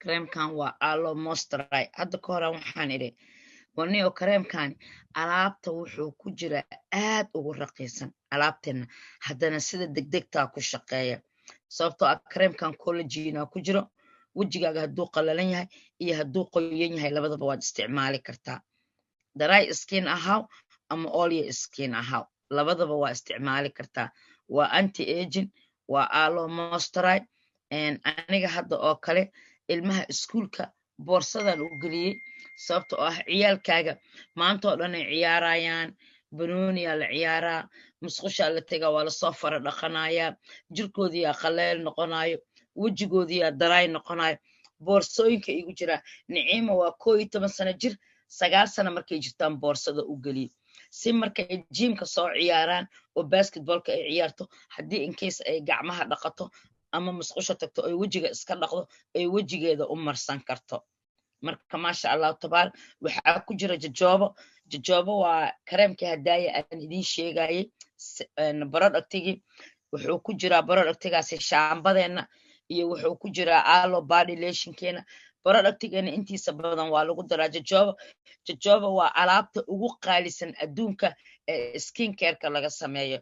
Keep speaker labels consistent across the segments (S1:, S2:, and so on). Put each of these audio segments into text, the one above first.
S1: كريمكان وآلو موستراي هذا كورا وحانيري ونيو كريمكان alaabta wuxuu ku jira aad ugu raqiisan alaabteena haddana sida degdegtaa ku shaqeeya sababtoo ah kareemkan collagen ku jiro wejigaaga hadduu qalalan yahay iyo hadduu qoyan yahay labadaba waad isticmaali kartaa dry skin ahaw ama oily skin ahaw labadaba waa isticmaali kartaa waa anti aging waa aloe moisture aniga hadda oo kale ilmaha iskuulka boorsadan u geliyey sababta oo ah ciyaalkaaga maanta oo dhan ay ciyaarayaan banooniyaa la ciyaaraa musqushaa la tegaa waa lasoo fara dhaqanayaa jirkoodiyaa qaleel noqonayo wejigoodiyaa daraay noqonayo boorsooyinka igu jiraa niciima waa 11 sano jir 9 sano markay jirtaan boorsada u geliye si markay jiimka soo ciyaaraan oo basketballka ay ciyaarto haddii in case ay gacmaha dhaqato ama musqusha tagto ay wejiga iska dhaqdo ay wejigeeda u marsan karto marka maasha Allah tabaar waxaa ku jira jajoobo waa kareemkii hadaaya aan idin sheegayay productigi wuxuu ku jiraa productigaasi shaambadeena iyo wuxuu ku jiraa aloe body lotionkeena productigeena intiisa badan waa lagu daraa jajoobo waa alaabta ugu qaalisan adduunka ee skin care-ka laga sameeyo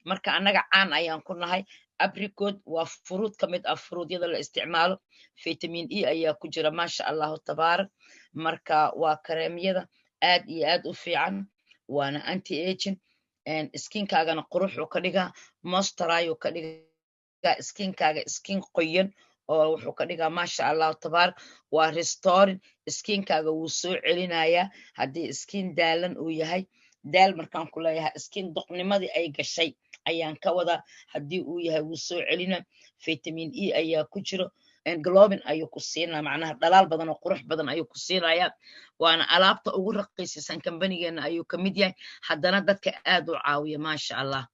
S1: marka annaga caan ayaan ku nahay apricot waa fruit ka mid ah fruutyada la isticmaalo vitamin E ayaa ku jira maasha Allah tabaarak marka waa kareemyada aad iyo aad u fiican waana anti aging skinkaagana quruxuu ka dhigaa moisturize ka dhigaa skinkaaga skin qoyan oo wuxuu ka dhigaa maasha Allah tabaarak waa restoring skinkaaga wuu soo celinayaa haddii skin daalan uu yahay daal markaan ku leeyahay skin duqnimadii ay gashay ayaan ka wadaa haddii uu yahay wuu soo celina vitamin E ayaa ku jiro globin ayuu ku siinaa macnaha dhalaal badan oo qurux badan ayuu ku siinayaa waana alaabta ugu raqiisan kambanigeena ayuu ka mid yahay haddana dadka aad u caawiya maasha Allah